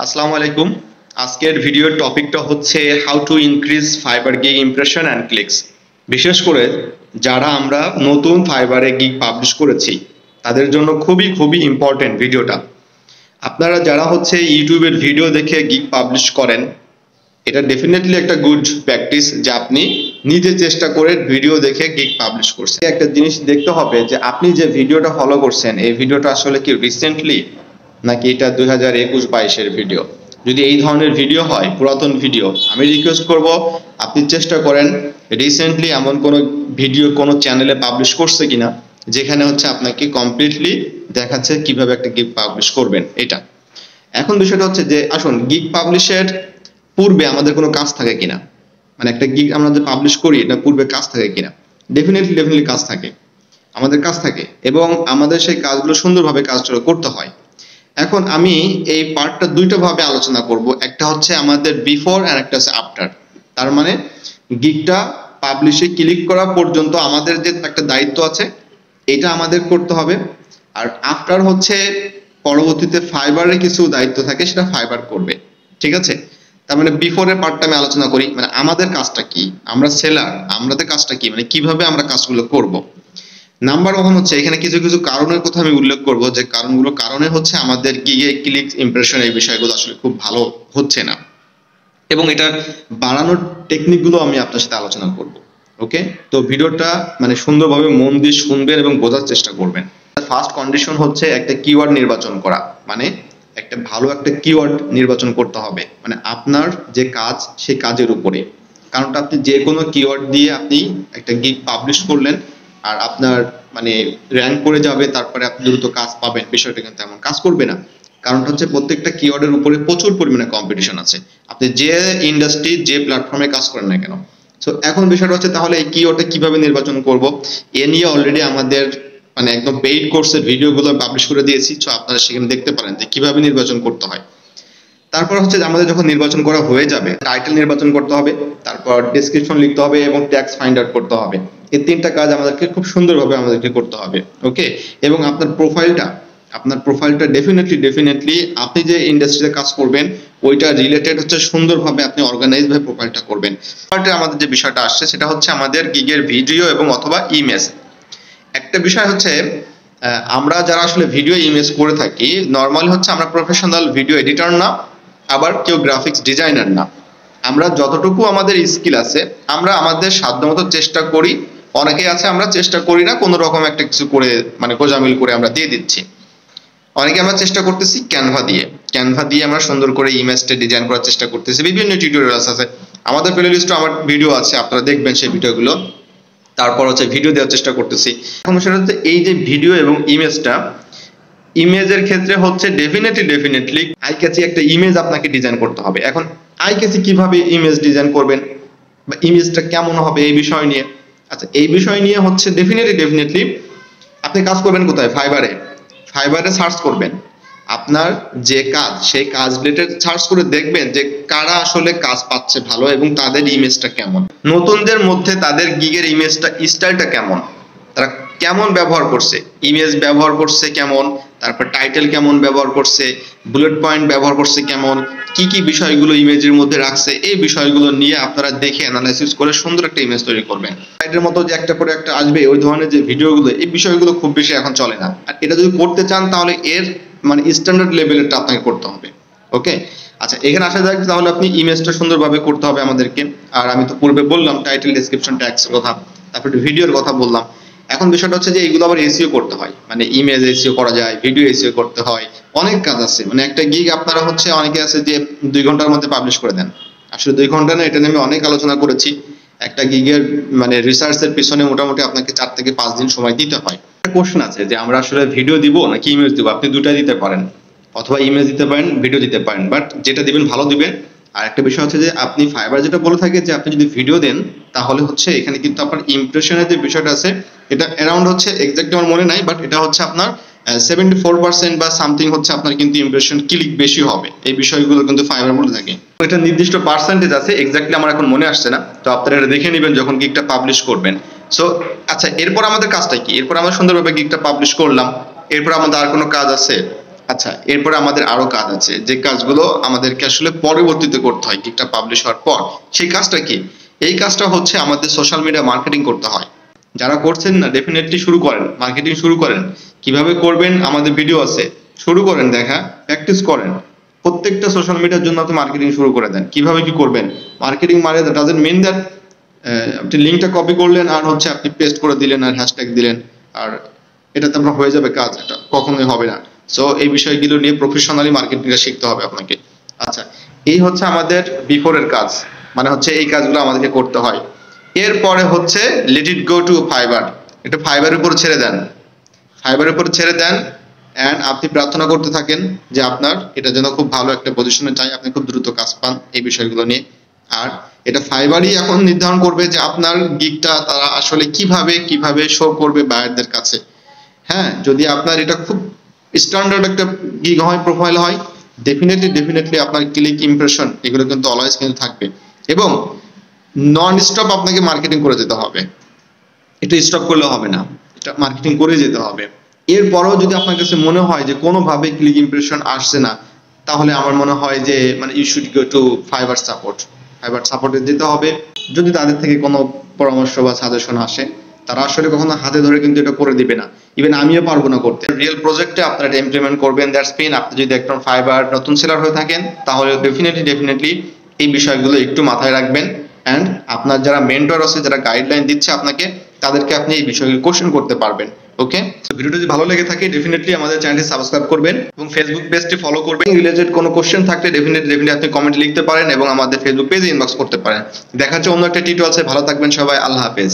আসসালামু আলাইকুম। আজকের ভিডিওর টপিকটা হচ্ছে how to increase fibre gig impression and clicks. বিশেষ করে যারা আমরা নতুন ফাইবারে গিগ পাবলিশ করেছি তাদের জন্য খুবই ইম্পর্টেন্ট ভিডিওটা। আপনারা যারা হচ্ছে ইউটিউবের ভিডিও দেখে গিগ পাবলিশ করেন, এটা ডেফিনেটলি একটা গুড প্র্যাকটিস যে আপনি নিজে চেষ্টা করে ভিডিও দেখে গিগ পাবলিশ করছেন। একটা জিনিস দেখতে হবে যে আপনি যে ভিডিওটা ফলো করছেন এই ভিডিওটা আসলে কি রিসেন্টলি নাকি এটা 2021-22-এর ভিডিও। যদি এই ধরনের ভিডিও হয়, পুরাতন ভিডিও, আমি রিকোয়েস্ট করব আপনি চেষ্টা করেন রিসেন্টলি এমন কোনো ভিডিও কোনো চ্যানেলে পাবলিশ করছে কিনা যেখানে হচ্ছে আপনাকে কমপ্লিটলি দেখাচ্ছে কিভাবে একটা গিগ পাবলিশ করবেন। এটা এখন বিষয়টা হচ্ছে যে আসুন গিগ পাবলিশের পূর্বে আমাদের কোনো কাজ থাকে কিনা, মানে একটা গিগ আমরা যে পাবলিশ করি এটা পূর্বে কাজ থাকে কিনা। ডেফিনেটলি কাজ থাকে, আমাদের কাজ থাকে এবং আমাদের সেই কাজগুলো সুন্দরভাবে কাজটা করতে হয়। এখন আমি এই পার্টটা দুইটা ভাবে আলোচনা করব, একটা হচ্ছে আমাদের বিফোর আর একটা হচ্ছে আফটার। তার মানে গিগটা পাবলিশে ক্লিক করা পর্যন্ত আমাদের যে একটা দায়িত্ব আছে এটা আমাদের করতে হবে, আর আফটার হচ্ছে পরবর্তীতে ফাইবারের কিছু দায়িত্ব থাকে সেটা ফাইবার করবে। ঠিক আছে, তার মানে বিফোরের পার্টটা আমি আলোচনা করি, মানে আমাদের কাজটা কি, আমরা সেলার, আমাদের কাজটা কি, মানে কিভাবে আমরা কাজগুলো করব। নাম্বার ওয়ান হচ্ছে এখানে কিছু কিছু কারণের কথা আমি উল্লেখ করব, যে কারণে হচ্ছে আমাদের গিগে ক্লিক ইমপ্রেশন এই বিষয়গুলো আসলে খুব ভালো হচ্ছে না, এবং এটা বাড়ানোর টেকনিকগুলো আমি আপনার সাথে আলোচনা করব। ওকে, তো ভিডিওটা মানে সুন্দরভাবে মন দিয়ে শুনবেন এবং বোঝার চেষ্টা করবেন। ফার্স্ট কন্ডিশন হচ্ছে একটা কিওয়ার্ড নির্বাচন করা, মানে একটা ভালো একটা কিওয়ার্ড নির্বাচন করতে হবে, মানে আপনার যে কাজ সেই কাজের উপরে। কারণটা আপনি যে কোনো কিওয়ার্ড দিয়ে আপনি একটা গিগ পাবলিশ করলেন আর আপনার মানে র্যাঙ্ক করে যাবে, তারপরে আপনি দ্রুত কাজ পাবেন, বিষয়টা কিন্তু এমন কাজ করবে না। কারণটা হচ্ছে প্রত্যেকটা কিওয়ার্ডের উপরে প্রচুর পরিমাণে কম্পিটিশন আছে, আপনি যে ইন্ডাস্ট্রি যে প্ল্যাটফর্মে কাজ করেন না কেন। সো এখন বিষয়টা হচ্ছে তাহলে এই কিওয়ার্ডটা কিভাবে নির্বাচন করব, এ নিয়ে অলরেডি আমাদের মানে একদম পেইড কোর্সের ভিডিওগুলো পাবলিশ করে দিয়েছি, সো আপনারা সেখানে দেখতে পারেন যে কিভাবে নির্বাচন করতে হয়। তারপর হচ্ছে আমাদের যখন নির্বাচন করা হয়ে যাবে, টাইটেল নির্বাচন করতে হবে, তারপর ডেসক্রিপশন লিখতে হবে এবং ট্যাক্স ফাইন্ড আউট করতে হবে। এই তিনটা কাজ আমাদেরকে খুব সুন্দরভাবে আমাদেরকে করতে হবে। ওকে, এবং আপনার প্রোফাইলটা ডেফিনেটলি আপনি যে ইন্ডাস্ট্রিতে কাজ করবেন ওইটা রিলেটেড হচ্ছে সুন্দরভাবে আপনি অর্গানাইজ ভাবে প্রোফাইলটা করবেন। আমাদের যে বিষয়টা আসছে সেটা হচ্ছে আমাদের গিগের ভিডিও এবং অথবা ইমেজ। একটা বিষয় হচ্ছে আমরা যারা আসলে ভিডিও ইমেজ করে থাকি নর্মালি হচ্ছে আমরা প্রফেশনাল ভিডিও এডিটর না, আবার কেউ গ্রাফিক্স ডিজাইনার না। আমরা যতটুকু আমাদের স্কিল আছে আমরা আমাদের সাধ্যমতো চেষ্টা করি, অনেকেই আছে আমরা চেষ্টা করি না, কোনো রকম একটা কিছু করে মানে গোজামিল করে আমরা দিয়ে দিচ্ছি। অনেকে আমরা চেষ্টা করতেছি ক্যানভা দিয়ে আমরা সুন্দর করে ইমেজটা ডিজাইন করার চেষ্টা করতেছি। বিভিন্ন টিউটোরিয়ালস আছে, আমাদের প্লেলিস্টে আমার ভিডিও আছে, আপনারা দেখবেন সেই ভিডিওগুলো। তারপর হচ্ছে ভিডিও দেওয়ার চেষ্টা করতেছি। এখন সেটা হচ্ছে এই যে ভিডিও এবং ইমেজের ক্ষেত্রে হচ্ছে ডেফিনেটলি আই ক্যাচি একটা ইমেজ আপনাকে ডিজাইন করতে হবে। এখন আই ক্যাচি কিভাবে ইমেজ ডিজাইন করবেন বা ইমেজটা কেমন হবে এই বিষয় নিয়ে, আচ্ছা এই বিষয় নিয়ে হচ্ছে ডেফিনেটলি আপনি কাজ করবেন কোথায়, ফাইবারে সার্চ করবেন। আপনার যে কাজ সেই কাজ রিলেটেড সার্চ করে দেখবেন যে কারা আসলে কাজ পাচ্ছে ভালো এবং তাদের ইমেজটা কেমন, নতুনদের মধ্যে তাদের গিগের ইমেজটা স্টাইলটা কেমন, তারা কেমন ব্যবহার করছে, ইমেজ ব্যবহার করছে কেমন, তারপর টাইটেল কেমন ব্যবহার করছে, বুলেট পয়েন্ট ব্যবহার করছে কেমন, কি বিষয়গুলো ইমেজের মধ্যে রাখছে, এই বিষয়গুলো নিয়ে আপনারা দেখে অ্যানালাইসিস করে সুন্দর একটা ইমেজ তৈরি করবেন। সাইটের মতো যে একটা পরে একটা আসবে ওই ধরনের যে ভিডিওগুলো, এই বিষয়গুলো খুব বেশি এখন চলে না। আর এটা যদি করতে চান তাহলে এর মানে স্ট্যান্ডার্ড লেভেলেরটা আপনাকে করতে হবে। ওকে, আচ্ছা এখানে আসা যাক, তাহলে আপনি ইমেজটা সুন্দরভাবে করতে হবে আমাদেরকে। আর আমি তো পূর্বে বললাম টাইটেল, ডেসক্রিপশন, ট্যাগস কথা, তারপর ভিডিওর কথা বললাম। এখন বিষয়টা হচ্ছে যে এইগুলো আবার এসইও করতে হয়, মানে ইমেজ এসইও করা যায়, ভিডিও এসইও করতে হয়, অনেক কাজ আছে। মানে একটা গিগ আপনারা হচ্ছে অনেকে আছে যে 2 ঘন্টার মধ্যে পাবলিশ করে দেন, আসলে 2 ঘন্টা না, এটা নিয়ে আমি অনেক আলোচনা করেছি। একটা গিগের মানে রিসার্চের পিছনে মোটামুটি আপনাকে 4 থেকে 5 দিন সময় দিতে হয়। একটা কোশ্চেন আছে যে আমরা আসলে ভিডিও দিব নাকি ইমেজ দিব, আপনি দুটাই দিতে পারেন, অথবা ইমেজ দিতে পারেন, ভিডিও দিতে পারেন, বাট যেটা দিবেন ভালো দিবেন। আর একটা বিষয় হচ্ছে যে আপনি ফাইবার যেটা বলে থাকে যে আপনি যদি ভিডিও দেন তাহলে হচ্ছে এখানে কিন্তু আপনার ইমপ্রেশনের যে বিষয়টা আছে এটা অ্যারাউন্ড হচ্ছে এক্স্যাক্টলি আমার মনে নাই, বাট এটা হচ্ছে আপনার 74% বা সামথিং হচ্ছে আপনার কিন্তু ইমপ্রেশন ক্লিক বেশি হবে, এই বিষয়গুলো কিন্তু ফাইবার বলে থাকে। এটা নির্দিষ্ট পার্সেন্টেজ আছে, এক্স্যাক্টলি আমার এখন মনে আসছে না, তো আপনারা এটা দেখে নেবেন যখন গিগটা পাবলিশ করবেন। সো আচ্ছা এরপর আমাদের কাজটা কি, এরপর আমরা সুন্দরভাবে গিগটা পাবলিশ করলাম, এরপর আমাদের আর কোনো কাজ আছে? আচ্ছা, এরপরে আমাদের আরো কাজ আছে, যে কাজগুলো আমাদেরকে আসলে পরবর্তীতে করতে হয় গিগটা পাবলিশ হওয়ার পর। সেই কাজটা কি? এই কাজটা হচ্ছে আমাদের সোশ্যাল মিডিয়া মার্কেটিং করতে হয়। যারা করছেন না, ডেফিনেটলি শুরু করেন, মার্কেটিং শুরু করেন। কিভাবে করবেন আমাদের ভিডিও আছে, শুরু করেন দেখা, প্র্যাকটিস করেন। প্রত্যেকটা সোশ্যাল মিডিয়ার জন্য আপনি মার্কেটিং শুরু করে দেন। কিভাবে কি করবেন? মার্কেটিং মানে ডাজন্ট মিন দ্যাট আপনি লিঙ্কটা কপি করলেন আর হচ্ছে আপনি পেস্ট করে দিলেন আর হ্যাশট্যাগ দিলেন আর এটাতে আপনার হয়ে যাবে কাজ। এটা কখনোই হবে না। সো এই বিষয়গুলো নিয়ে প্রফেশনালি মার্কেটিংটা শিখতে হবে আপনাকে। আচ্ছা, এই হচ্ছে আমাদের বিফোরের কাজ, মানে হচ্ছে এই কাজগুলো আমাদেরকে করতে হয়। এরপরে হচ্ছে let it go to fibre. এটা ফাইবারের উপর ছেড়ে দেন, ফাইবারের উপর ছেড়ে দেন অ্যান্ড আপনি প্রার্থনা করতে থাকেন যে আপনার এটা যেন খুব ভালো একটা পজিশনে যায়, আপনি খুব দ্রুত কাজ পান এই বিষয়গুলো নিয়ে। আর এটা ফাইবারই এখন নির্ধারণ করবে যে আপনার গিগটা তারা আসলে কিভাবে শো করবে বায়ারদের কাছে। হ্যাঁ, যদি আপনার এটা খুব স্ট্যান্ডার্ড একটা গিগ হয়, প্রোফাইল হয়, ডেফিনেটলি আপনার ক্লিক ইমপ্রেশন এগুলো কিন্তু অলওয়েজ কিন্তু থাকবে। এবং নন স্টপ আপনাকে মার্কেটিং করে যেতে হবে, এটা স্টপ করলে হবে না, এটা মার্কেটিং করে যেতে হবে। এরপরেও যদি আপনার কাছে মনে হয় যে কোনোভাবে ক্লিক ইমপ্রেশন আসছে না, তাহলে আমার মনে হয় যে মানে you should go to fibre support. Fibre সাপোর্টে যেতে হবে। যদি তাদের থেকে কোনো পরামর্শ বা সাজেশন আসে, তারা আসলে কখনো হাতে ধরে কিন্তু এটা করে দিবে না। ইভেন আমিও পারবো না করতে। রিয়েল প্রজেক্টে আপনারা এটা ইমপ্লিমেন্ট করবেন, দ্যাটস মিন আপনি যদি একজন ফাইবার নতুন সেলার হয়ে থাকেন, তাহলে ডেফিনেটলি এই বিষয়গুলো একটু মাথায় রাখবেন। অ্যান্ড আপনার যারা মেন্টর আছে, যারা গাইডলাইন দিচ্ছে আপনাকে, তাদেরকে আপনি এই বিষয়গুলো কোশ্চেন করতে পারবেন। ওকে, তো ভিডিওটি যদি ভালো লেগে থাকে ডেফিনেটলি আমাদের চ্যানেলটি সাবস্ক্রাইব করবেন এবং ফেসবুক পেজটি ফলো করবেন। রিলেটেড কোনো কোশ্চেন থাকলে ডেফিনেটলি আপনি কমেন্ট লিখতে পারেন এবং আমাদের ফেসবুক পেজে ইনবক্স করতে পারেন। দেখা হচ্ছে অন্য একটা টিউটোরিয়ালে। ভালো থাকবেন সবাই, আল্লাহ হাফেজ।